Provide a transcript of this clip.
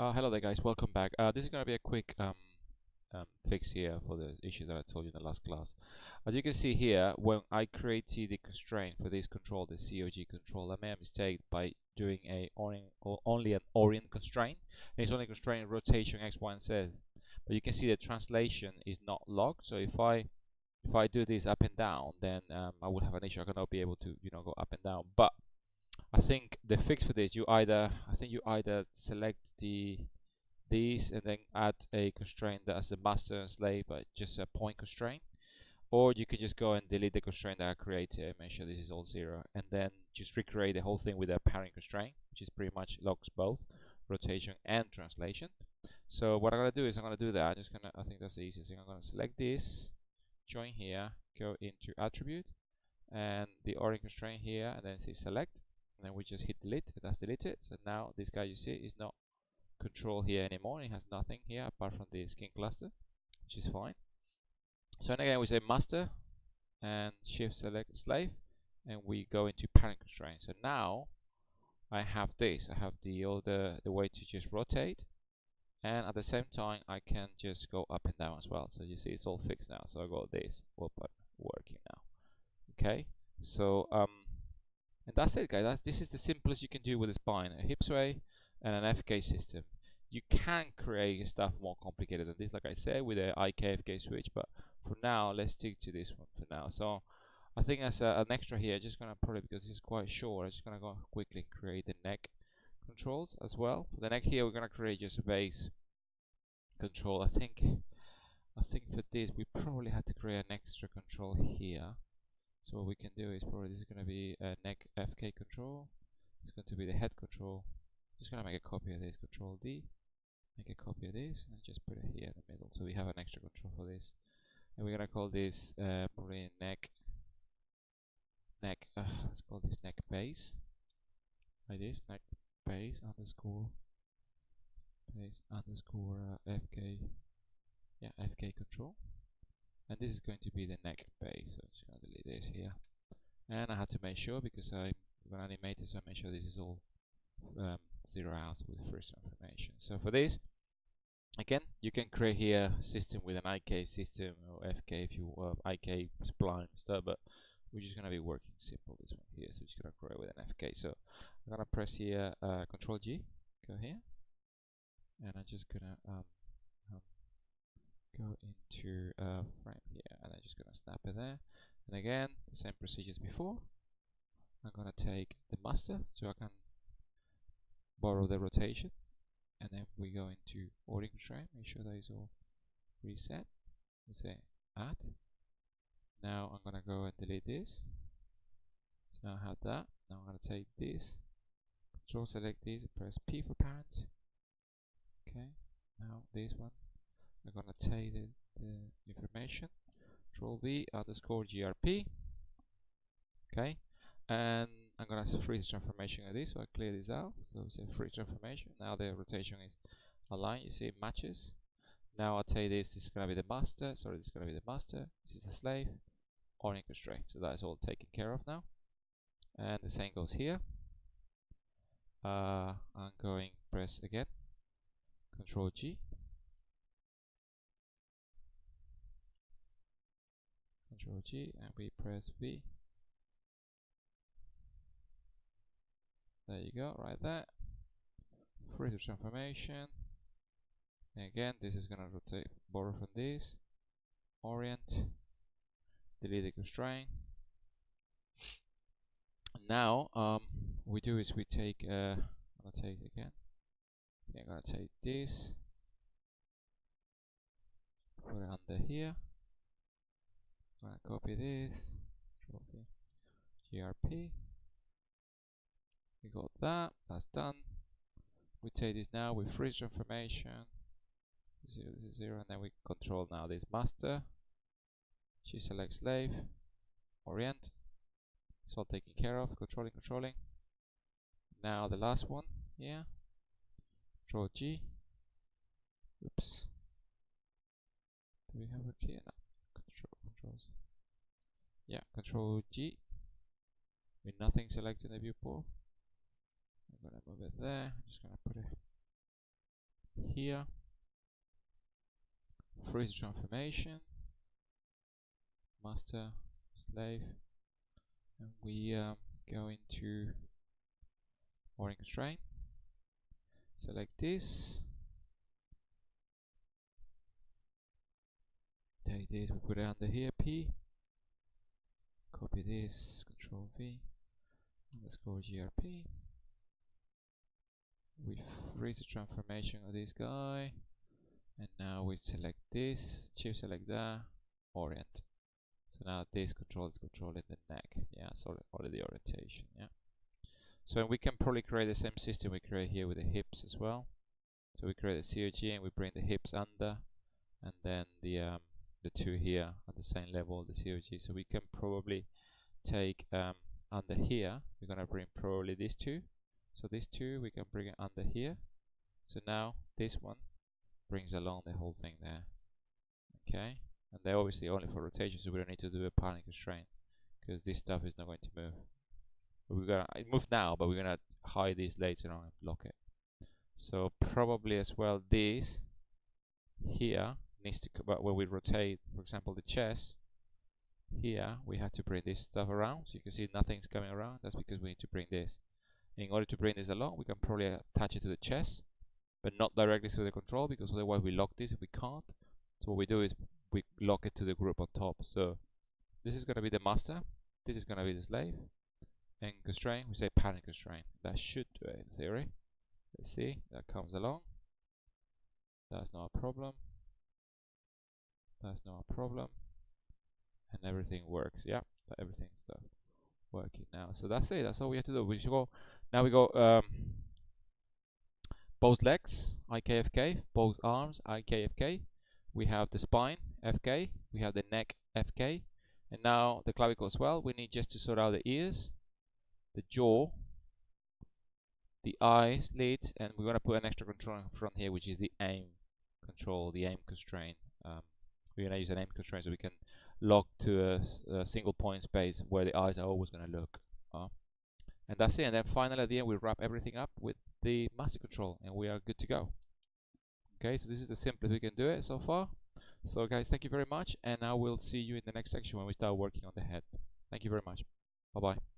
Hello there guys, welcome back. This is going to be a quick fix here for the issue that I told you in the last class. As you can see here, when I created the constraint for this control, the COG control, I made a mistake by doing only an orient constraint. And it's only constraining rotation X, Y, and Z. But you can see the translation is not logged. So if I do this up and down, then I would have an issue. I cannot be able to go up and down. But I think the fix for this, you either select these and then add a constraint that has a master and slave, but just a point constraint, or you could just go and delete the constraint that I created and make sure this is all 0, and then just recreate the whole thing with a parent constraint, which is pretty much logs both rotation and translation. So what I'm gonna do is I'm gonna do that. I think that's the easiest thing. I'm gonna select this, join here, go into attribute, and the orient constraint here, and then say select, and then we just hit delete. That's deleted. So now this guy you see is not control here anymore. It has nothing here apart from the skin cluster, which is fine. So again we say master and shift select slave, and we go into parent constraint. So now I have this. I have the way to just rotate, and at the same time I can just go up and down as well. So you see it's all fixed now. So I got this working now. Okay, so and that's it, guys. This is the simplest you can do with a spine, a hip sway, and an FK system. You can create stuff more complicated than this, like I said, with a IK-FK switch. But for now, let's stick to this one for now. So I think as an extra here, just gonna probably, because this is quite short, I'm just gonna go quickly create the neck controls as well. For the neck here, we're gonna create just a base control. I think for this we probably had to create an extra control here. So what we can do is probably this is going to be a neck FK control. It's going to be the head control. Just going to make a copy of this, Control D. Make a copy of this and just put it here in the middle. So we have an extra control for this. And we're going to call this probably neck. Let's call this neck base. Like this, neck base underscore FK. Yeah, FK control. And this is going to be the neck base. So I'm just going to delete this here. And I had to make sure, because I'm going to animate it, so I make sure this is all 0 out with first information. So for this, again, you can create here a system with an IK system or FK if you IK spline stuff, but we're just going to be working simple this one here. So just going to create with an FK. So I'm going to press here Control G, go here, and I'm just going to go into frame here, and I'm just going to snap it there. And again, the same procedure as before. I'm going to take the master so I can borrow the rotation, and then we go into orient constraint, make sure that is all reset. We say add. Now I'm going to go and delete this. So now I have that. Now I'm going to take this, control select this, press P for parent. Okay, now this one, I'm going to take the information, control V underscore GRP. Okay, and I'm going to freeze transformation of this, so I clear this out. So we say freeze transformation. Now the rotation is aligned. You see it matches. Now I'll tell you this is going to be the master. Sorry, this is going to be the master. This is the slave. Orient constraint. So that is all taken care of now. And the same goes here. I'm going press again. Control G. Control G, and we press V. There you go, right there. Freeze transformation. And again, this is gonna rotate, borrow from this. Orient. Delete the constraint. Now, we do is we take. I'm gonna take again. I'm gonna take this. Put it under here. I'm gonna copy this. Copy. GRP. We got that. That's done. We take this now with freeze transformation. 0, this is 0, and then we control now this master. She select slave. Orient. It's all taken care of. Controlling. Now the last one. Yeah. Control G. Oops. Do we have a key? No. Controls. Yeah. Control G. With nothing selected in the viewport. I'm gonna move it there. I'm just gonna put it here, freeze transformation, master, slave, and we go into orient constraint, select this, take this, we put it under here, P, copy this, Control V, underscore GRP, we freeze the transformation of this guy, and now we select this, shift select that, orient. So now this control is controlling the neck. Yeah, so already orientation. Yeah. So we can probably create the same system we create here with the hips as well. So we create a COG and we bring the hips under, and then the two here at the same level, the COG. So we can probably take under here. We're gonna bring probably these two. So these two we can bring it under here. So now this one brings along the whole thing there. Okay, and they're obviously only for rotation, so we don't need to do a pattern constraint because this stuff is not going to move. But we're gonna move now, but we're gonna hide this later on and block it. So probably as well this here needs to, but when we rotate, for example, the chest here, we have to bring this stuff around. So you can see nothing's coming around. That's because we need to bring this. In order to bring this along, we can probably attach it to the chest, but not directly to the control, because otherwise we lock this if we can't. So what we do is we lock it to the group on top. So this is going to be the master, this is going to be the slave, and constraint, we say pattern constraint. That should do it in theory. Let's see, that comes along. That's not a problem. That's not a problem. And everything works. Yeah, everything's working now. So that's it. That's all we have to do. We should go. Now we go both legs, IKFK, both arms, IKFK. We have the spine, FK. We have the neck, FK. And now the clavicle as well. We need just to sort out the ears, the jaw, the eyes, lids, and we're going to put an extra control in front here, which is the aim control, the aim constraint. We're going to use an aim constraint so we can lock to a single point space where the eyes are always going to look. And that's it. And then finally at the end we wrap everything up with the master control and we are good to go. Okay, so this is the simplest we can do it so far. So guys, thank you very much, and I will see you in the next section when we start working on the head. Thank you very much. Bye bye.